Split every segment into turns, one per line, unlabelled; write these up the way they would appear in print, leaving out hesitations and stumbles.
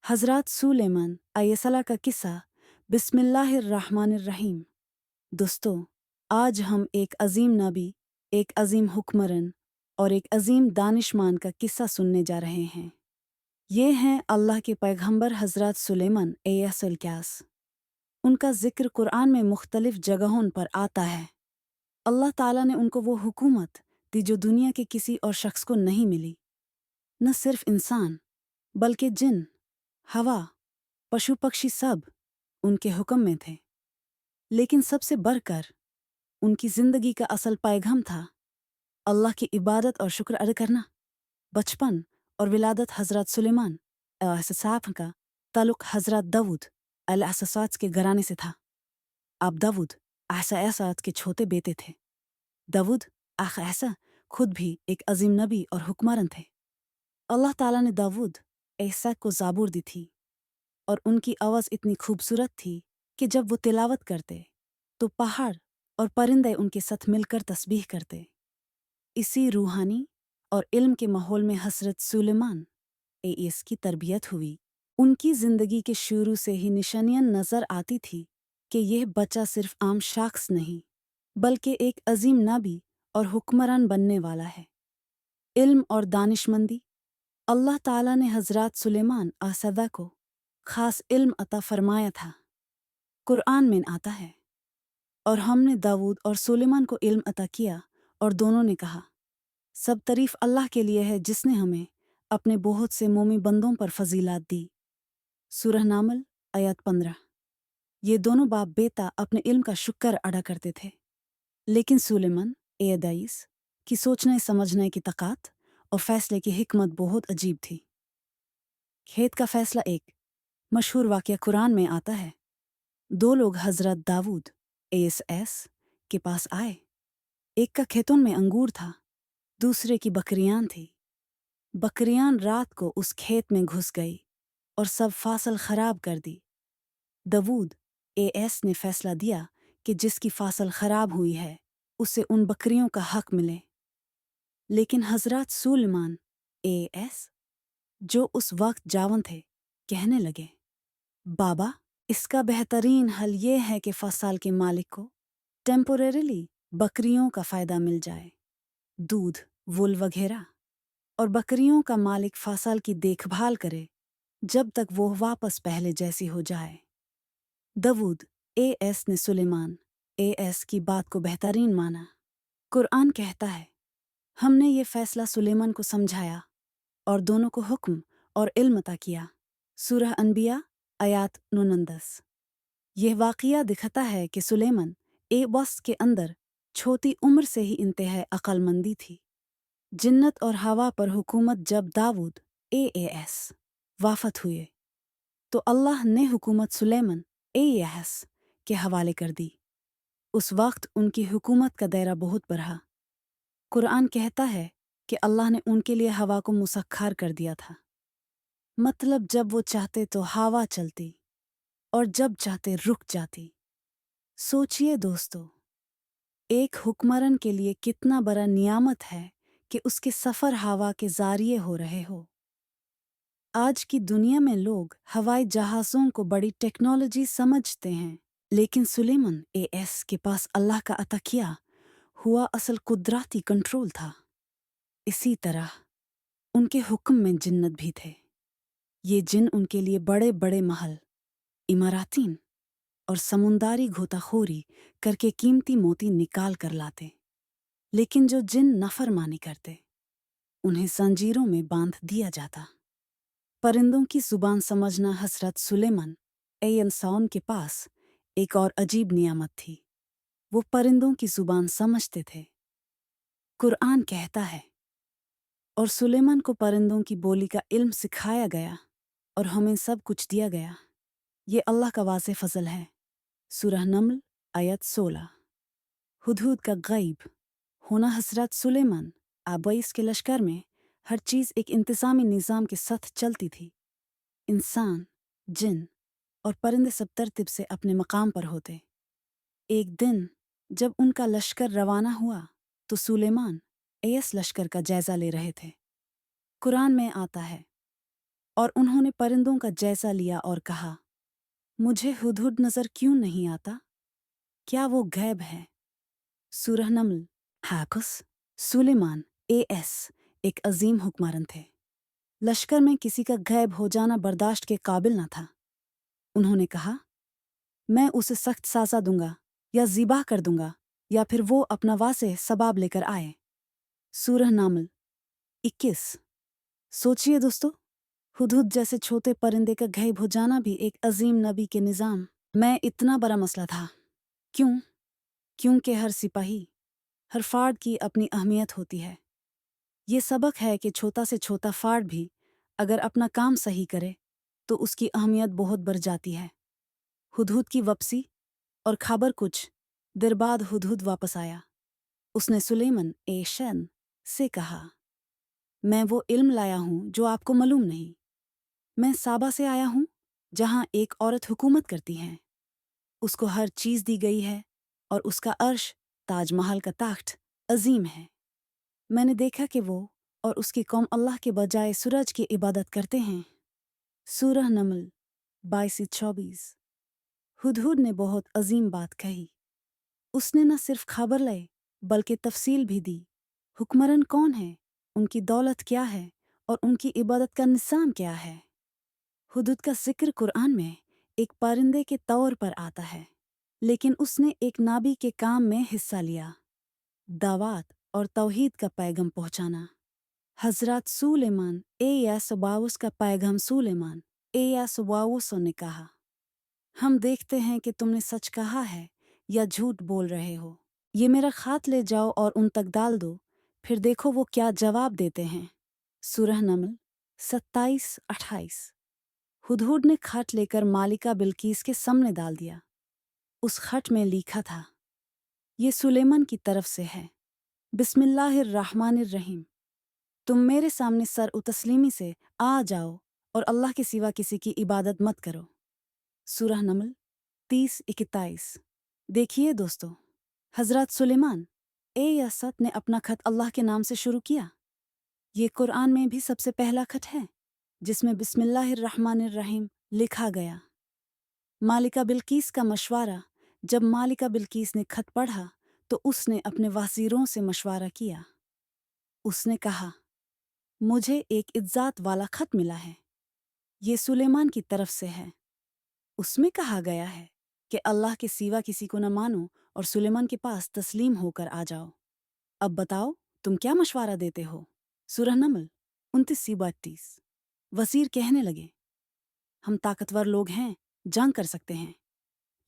हज़रत सुलेमान अलैहिस्सलाम का किस्सा। बिस्मिल्लाहिर्रहमानिर्रहीम। दोस्तों, आज हम एक अजीम नबी, एक अजीम हुक्मरान और एक अजीम दानिशमान का किस्सा सुनने जा रहे हैं। ये हैं अल्लाह के पैगंबर हज़रत सुलेमान अलैहिस्सलाम। उनका जिक्र कुरान में मुख्तलिफ जगहों पर आता है। अल्लाह ताला ने उनको वो हुकूमत दी जो दुनिया के किसी और शख्स को नहीं मिली। न सिर्फ इंसान बल्कि जिन, हवा, पशु पक्षी सब उनके हुक्म में थे। लेकिन सबसे बढ़कर उनकी जिंदगी का असल पैगाम था अल्लाह की इबादत और शुक्र अदा करना। बचपन और विलादत हज़रत सुलेमान अलैहिस्सलाम का ताल्लुक़ हज़रत दाऊद अलैहिस्सलाम के घराने से था। आप दाऊद अलैहिस्सलाम के छोटे बेटे थे। दाऊद अलैहिस्सलाम खुद भी एक अजीम नबी और हुक्मरान थे। अल्लाह ताला ने दाऊद अलैहिस्सलाम को ज़बूर दी थी और उनकी आवाज़ इतनी खूबसूरत थी कि जब वो तिलावत करते तो पहाड़ और परिंदे उनके साथ मिलकर तस्बीह करते। इसी रूहानी और इल्म के माहौल में हज़रत सुलेमान की तरबियत हुई। उनकी ज़िंदगी के शुरू से ही निशानियां नज़र आती थी कि यह बच्चा सिर्फ आम शख्स नहीं बल्कि एक अजीम नबी और हुक्मरान बनने वाला है। इल्म और दानिशमंदी। अल्लाह ताला ने हज़रत सुलेमान अलैहिस्सलाम को ख़ास इल्म अता फरमाया था। कुरान में आता है, और हमने दाऊद और सुलेमान को इल्म अता किया और दोनों ने कहा, सब तारीफ़ अल्लाह के लिए है जिसने हमें अपने बहुत से मोमी बंदों पर फजीलत दी। सूरह नामल आयत 15। ये दोनों बाप बेटा अपने इल्म का शुक्र अदा करते थे। लेकिन सुलेमान दाइस की सोचने समझने की ताकत और फैसले की हिकमत बहुत अजीब थी। खेत का फैसला। एक मशहूर वाक़या कुरान में आता है। दो लोग हज़रत दाऊद के पास आए। एक का खेतों में अंगूर था, दूसरे की बकरियां थी। बकरियां रात को उस खेत में घुस गई और सब फसल खराब कर दी। दाऊद ने फैसला दिया कि जिसकी फसल खराब हुई है उसे उन बकरियों का हक मिले। लेकिन हज़रत सुलेमान जो उस वक्त जवान थे, कहने लगे, बाबा, इसका बेहतरीन हल ये है कि फसल के मालिक को टेम्पोरेरीली बकरियों का फ़ायदा मिल जाए, दूध, वूल वगैरह, और बकरियों का मालिक फसल की देखभाल करे जब तक वो वापस पहले जैसी हो जाए। दाऊद ने सुलेमान की बात को बेहतरीन माना। कुरान कहता है, हमने ये फैसला सुलेमान को समझाया और दोनों को हुक्म और इल्म अता किया। सूरह अनबिया आयत 49। यह वाक़या दिखाता है कि सुलेमान वक्त के अंदर छोटी उम्र से ही इंतहाई अक्लमंदी थी। जिन्नत और हवा पर हुकूमत जब दाऊद वाफत हुए तो अल्लाह ने हुकूमत सुलेमान के हवाले कर दी। उस वक्त उनकी हुकूमत का दायरा बहुत बढ़ा। कुरान कहता है कि अल्लाह ने उनके लिए हवा को मुसख्खर कर दिया था। मतलब जब वो चाहते तो हवा चलती और जब चाहते रुक जाती। सोचिए दोस्तों, एक हुक्मरान के लिए कितना बड़ा नियामत है कि उसके सफ़र हवा के ज़रिए हो रहे हो। आज की दुनिया में लोग हवाई जहाज़ों को बड़ी टेक्नोलॉजी समझते हैं, लेकिन सुलेमान के पास अल्लाह का अता किया हुआ असल कुदरती कंट्रोल था। इसी तरह उनके हुक्म में जिन्नत भी थे। ये जिन उनके लिए बड़े बड़े महल, इमारातीन और समुंदरी गोताखोरी करके कीमती मोती निकाल कर लाते। लेकिन जो जिन नफरमानी करते उन्हें जंजीरों में बांध दिया जाता। परिंदों की जुबान समझना। हज़रत सुलेमान इंसान के पास एक और अजीब नियामत थी, वो परिंदों की जुबान समझते थे। कुरान कहता है, और सुलेमान को परिंदों की बोली का इल्म सिखाया गया और हमें सब कुछ दिया गया। ये अल्लाह का वाज़े फजल है। सूरह नमल आयत 16। हुदहुद का गैब होना। हज़रत सुलेमान के लश्कर में हर चीज़ एक इंतज़ामी निज़ाम के साथ चलती थी। इंसान, जिन और परिंदे सब तरतीब से अपने मकाम पर होते। एक दिन जब उनका लश्कर रवाना हुआ तो सुलेमान लश्कर का जायज़ा ले रहे थे। कुरान में आता है, और उन्होंने परिंदों का जायजा लिया और कहा, मुझे हुदहुद नजर क्यों नहीं आता? क्या वो गैब है? सूरह नमल। हाकुस सुलेमान एएस एक अजीम हुक्मरान थे। लश्कर में किसी का गैब हो जाना बर्दाश्त के काबिल न था। उन्होंने कहा, मैं उसे सख्त साजा दूंगा या ज़िबा कर दूंगा या फिर वो अपना वासे सबाब लेकर आए। सूरह नामल 21। सोचिए दोस्तों, हुदहुद जैसे छोटे परिंदे का गैब हो जाना भी एक अजीम नबी के निज़ाम में इतना बड़ा मसला था। क्यों? क्योंकि हर सिपाही, हर फार्द की अपनी अहमियत होती है। ये सबक है कि छोटा से छोटा फार्द भी अगर अपना काम सही करे तो उसकी अहमियत बहुत बढ़ जाती है। हुदहुद की वापसी और खबर कुछ देर बाद हुदहुद वापस आया। उसने सुलेमान एशन से कहा, मैं वो इल्म लाया हूँ जो आपको मालूम नहीं। मैं साबा से आया हूँ जहाँ एक औरत हुकूमत करती है। उसको हर चीज़ दी गई है और उसका अर्श ताजमहल का तख्त अजीम है। मैंने देखा कि वो और उसकी कौम अल्लाह के बजाय सूरज की इबादत करते हैं। सूरह नमल 22-24। हुदहुद ने बहुत अजीम बात कही। उसने न सिर्फ खबर लाई बल्कि तफसील भी दी। हुक्मरान कौन है, उनकी दौलत क्या है और उनकी इबादत का निज़ाम क्या है। हुदहुद का जिक्र कुरान में एक परिंदे के तौर पर आता है, लेकिन उसने एक नाबी के काम में हिस्सा लिया, दावत और तौहीद का पैगाम पहुंचाना। हजरत सुलेमान सबाउस का पैगाम सुलेमान सबाउस ने कहा, हम देखते हैं कि तुमने सच कहा है या झूठ बोल रहे हो। ये मेरा खात ले जाओ और उन तक डाल दो, फिर देखो वो क्या जवाब देते हैं। सूरह नमल 27-28। हुदहुद ने खत लेकर मालिका बिल्कीस के सामने डाल दिया। उस खत में लिखा था, ये सुलेमान की तरफ से है। बिस्मिल्लाहिर्रहमानिर्रहीम। तुम मेरे सामने सर तस्लीमी से आ जाओ और अल्लाह के सिवा किसी की इबादत मत करो। सूरह नमल 30-21। देखिए दोस्तों, हजरत सुलेमान यासत ने अपना खत अल्लाह के नाम से शुरू किया। ये कुरान में भी सबसे पहला खत है जिसमें बिस्मिल्लाहिर्रहमानिर्रहीम लिखा गया। मालिका बिल्कीस का मशवरा। जब मालिका बिल्कीस ने खत पढ़ा तो उसने अपने वज़ीरों से मशवरा किया। उसने कहा, मुझे एक इज्जत वाला खत मिला है, ये सुलेमान की तरफ से है। उसमें कहा गया है कि अल्लाह के सिवा किसी को न मानो और सुलेमान के पास तस्लीम होकर आ जाओ। अब बताओ, तुम क्या मशवरा देते हो? सूरह नमल 29-32। वज़ीर कहने लगे, हम ताकतवर लोग हैं, जंग कर सकते हैं,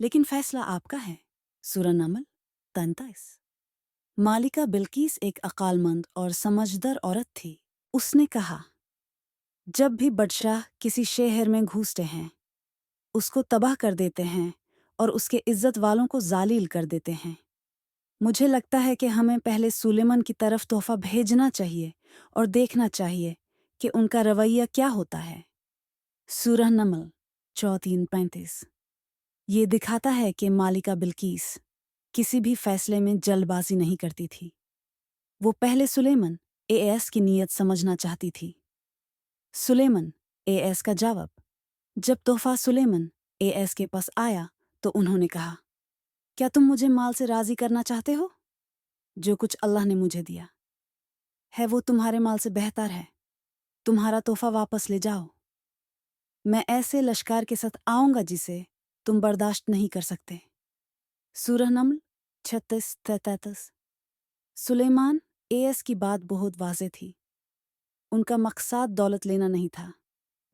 लेकिन फैसला आपका है। सूरह नमल 33। मालिका बिल्कीस एक अकालमंद और समझदार औरत थी। उसने कहा, जब भी बादशाह किसी शहर में घुसते हैं, उसको तबाह कर देते हैं और उसके इज्जत वालों को जालिल कर देते हैं। मुझे लगता है कि हमें पहले सुलेमान की तरफ तोहफा भेजना चाहिए और देखना चाहिए कि उनका रवैया क्या होता है। सूरह नमल 34-35। ये दिखाता है कि मालिका बिल्कीस किसी भी फैसले में जल्दबाजी नहीं करती थी। वो पहले सुलेमान की नीयत समझना चाहती थी। सुलेमान का जवाब। जब तोहफा सुलेमान के पास आया तो उन्होंने कहा, क्या तुम मुझे माल से राजी करना चाहते हो? जो कुछ अल्लाह ने मुझे दिया है वो तुम्हारे माल से बेहतर है। तुम्हारा तोहफा वापस ले जाओ। मैं ऐसे लश्कर के साथ आऊंगा जिसे तुम बर्दाश्त नहीं कर सकते। सूरह नमल 36-33। सुलेमान की बात बहुत वाज़ेह थी। उनका मकसद दौलत लेना नहीं था,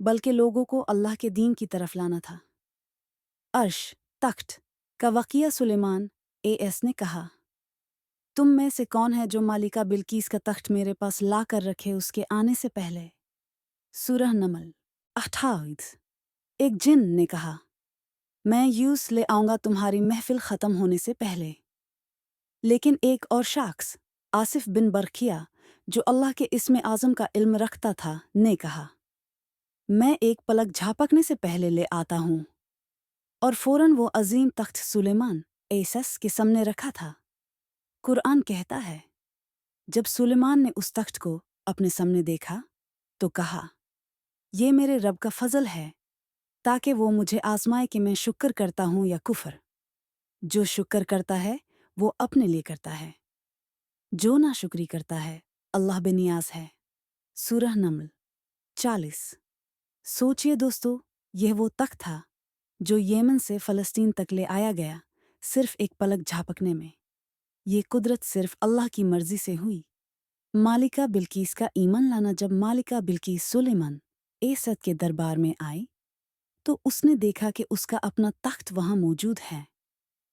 बल्कि लोगों को अल्लाह के दीन की तरफ लाना था। अर्श तख्त का वक़िया सुलेमान ने कहा, तुम में से कौन है जो मालिका बिल्कीस का तख्त मेरे पास ला कर रखे उसके आने से पहले? सूरह नमल 28। एक जिन ने कहा, मैं यूस ले आऊंगा तुम्हारी महफिल ख़त्म होने से पहले। लेकिन एक और शख्स, आसिफ बिन बरखिया, जो अल्लाह के इस्म आज़म का इल्म रखता था, ने कहा, मैं एक पलक झपकने से पहले ले आता हूँ। और फौरन वो अजीम तख्त सुलेमान के सामने रखा था। कुरान कहता है, जब सुलेमान ने उस तख्त को अपने सामने देखा तो कहा, ये मेरे रब का फजल है ताकि वो मुझे आजमाए कि मैं शुक्र करता हूँ या कुफर। जो शुक्र करता है वो अपने लिए करता है, जो नाशुक्री करता है अल्लाह बेनियाज है। सूरह नमल 40। सोचिए दोस्तों, यह वो तख्त था जो यमन से फ़लस्तीन तक ले आया गया, सिर्फ एक पलक झपकने में। ये कुदरत सिर्फ अल्लाह की मर्जी से हुई। मालिका बिल्कीस का ईमान लाना। जब मालिका बिल्कीस सुलेमान एसद के दरबार में आई तो उसने देखा कि उसका अपना तख्त वहां मौजूद है।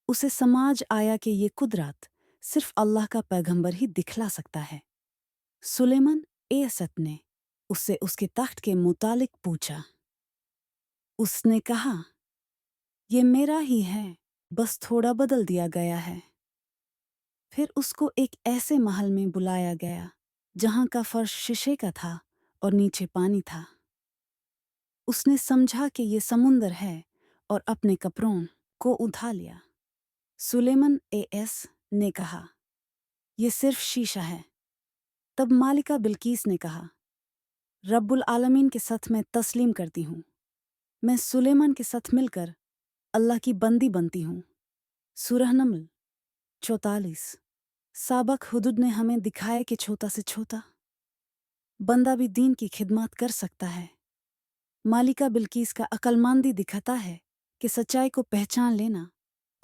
उसे समझ आया कि ये कुदरत सिर्फ अल्लाह का पैगंबर ही दिखला सकता है। सुलेमान एसद ने उससे उसके तख्त के मुतालिक पूछा। उसने कहा, ये मेरा ही है, बस थोड़ा बदल दिया गया है। फिर उसको एक ऐसे महल में बुलाया गया जहां का फर्श शीशे का था और नीचे पानी था। उसने समझा कि ये समुंदर है और अपने कपड़ों को उठा लिया। सुलेमान एस ने कहा, ये सिर्फ शीशा है। तब मालिका बिल्कीस ने कहा, रब्बुल आलमीन के साथ मैं तस्लीम करती हूँ। मैं सुलेमान के साथ मिलकर अल्लाह की बंदी बनती हूँ। सूरह नमल 44। साबक हुदूद ने हमें दिखाया कि छोटा से छोटा बंदा भी दीन की खिदमत कर सकता है। मालिका बिल्कीस का अक्लमंदी दिखाता है कि सच्चाई को पहचान लेना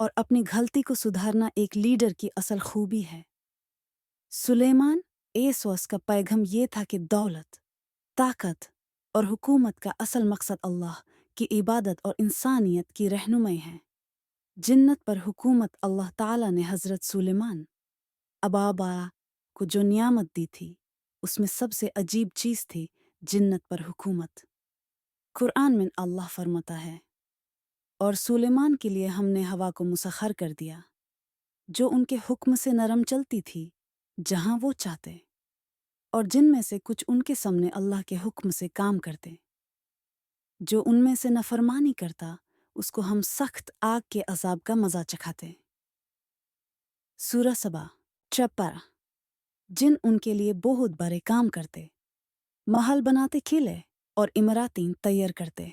और अपनी गलती को सुधारना एक लीडर की असल खूबी है। सुलेमान एसोस का पैगाम ये था कि दौलत, ताकत और हुकूमत का असल मकसद अल्लाह की इबादत और इंसानियत की रहनुमाई है। जिन्नत पर हुकूमत। अल्लाह ताला ने हज़रत सुलेमान अबाबा को जो नियामत दी थी उसमें सबसे अजीब चीज़ थी जिन्नत पर हुकूमत। कुरान में अल्लाह फरमाता है, और सुलेमान के लिए हमने हवा को मुसख्खर कर दिया जो उनके हुक्म से नरम चलती थी जहां वो चाहते, और जिनमें से कुछ उनके सामने अल्लाह के हुक्म से काम करते। जो उनमें से नफरमानी करता उसको हम सख्त आग के अजाब का मजा चखाते। सूरह सबा 56। जिन उनके लिए बहुत बड़े काम करते, महल बनाते, किले और इमारतें तैयार करते,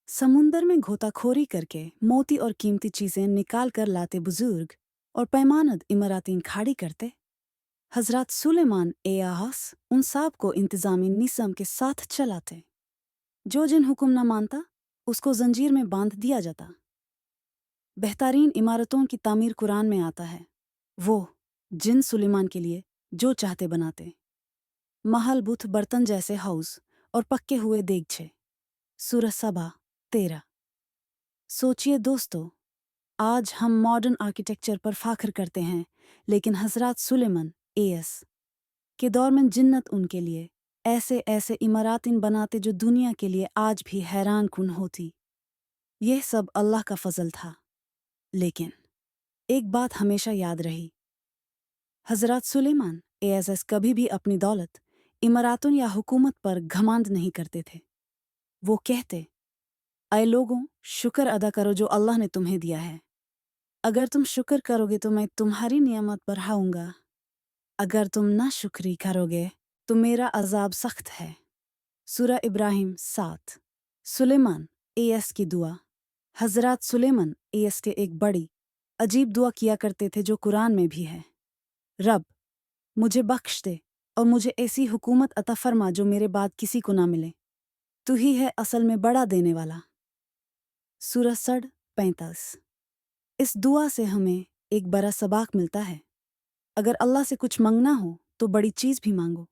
समुंदर में गोताखोरी करके मोती और कीमती चीजें निकाल कर लाते बुजुर्ग, और पैमानद इमारतें खाड़ी करते। हजरत सुलेमान एयास उन सब को इंतजामी निज़ाम के साथ चलाते। जो जिन हुक्म न मानता उसको जंजीर में बांध दिया जाता। बेहतरीन इमारतों की तामीर कुरान में आता है। वो जिन सुलेमान के लिए जो चाहते बनाते, महल, बुत, बर्तन जैसे हाउस और पक्के हुए देगछे। सूरह सबा 13। सोचिए दोस्तों, आज हम मॉडर्न आर्किटेक्चर पर फाखर करते हैं, लेकिन हजरत सुलेमान एस के दौर में जिन्नत उनके लिए ऐसे ऐसे इमारतें बनाते जो दुनिया के लिए आज भी हैरान कुन होती। यह सब अल्लाह का फजल था। लेकिन एक बात हमेशा याद रही, हजरत सुलेमान एस कभी भी अपनी दौलत, इमारतों या हुकूमत पर घमंड नहीं करते थे। वो कहते, ऐ लोगों, शुक्र अदा करो जो अल्लाह ने तुम्हें दिया है। अगर तुम शुक्र करोगे तो मैं तुम्हारी नियामत बढ़ाऊंगा, अगर तुम ना शुक्री करोगे तो मेरा अजाब सख्त है। सूरह इब्राहिम 7। सुलेमान एस की दुआ। हजरत सुलेमान एस के एक बड़ी अजीब दुआ किया करते थे जो कुरान में भी है। रब, मुझे बख्श दे और मुझे ऐसी हुकूमत अता फरमा जो मेरे बाद किसी को ना मिले। तू ही है असल में बड़ा देने वाला। सूरह सड 45। इस दुआ से हमें एक बड़ा सबक मिलता है। अगर अल्लाह से कुछ मांगना हो तो बड़ी चीज़ भी मांगो,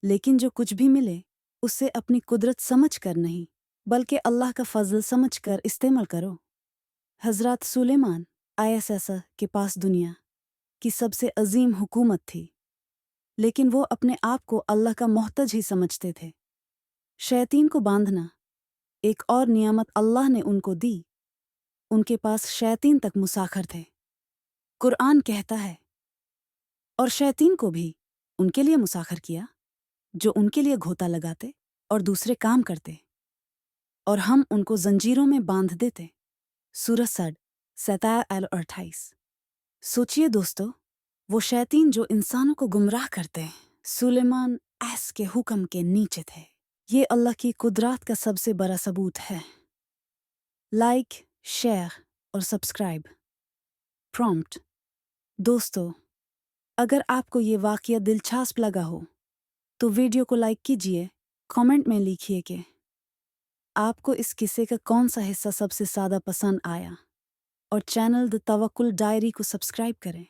लेकिन जो कुछ भी मिले उससे अपनी कुदरत समझ कर नहीं, बल्कि अल्लाह का फजल समझ कर इस्तेमाल करो। हजरत सुलेमान आईएसएस के पास दुनिया की सबसे अजीम हुकूमत थी, लेकिन वो अपने आप को अल्लाह का मोहताज ही समझते थे। शैतान को बांधना एक और नियामत अल्लाह ने उनको दी। उनके पास शैतान तक मुसाखर थे। कुरान कहता है, और शैतान को भी उनके लिए मुसाखर किया जो उनके लिए घोता लगाते और दूसरे काम करते, और हम उनको जंजीरों में बांध देते। सूरह सड 27-28। सोचिए दोस्तों, वो शैतान जो इंसानों को गुमराह करते सुलेमान एस के हुक्म के नीचे थे। ये अल्लाह की कुदरत का सबसे बड़ा सबूत है। लाइक, शेयर और सब्सक्राइब। प्रॉम्प्ट। दोस्तों, अगर आपको ये वाक़या दिलचस्प लगा हो तो वीडियो को लाइक कीजिए, कमेंट में लिखिए कि आपको इस किस्से का कौन सा हिस्सा सबसे ज़्यादा पसंद आया, और चैनल द तवक्कुल डायरी को सब्सक्राइब करें।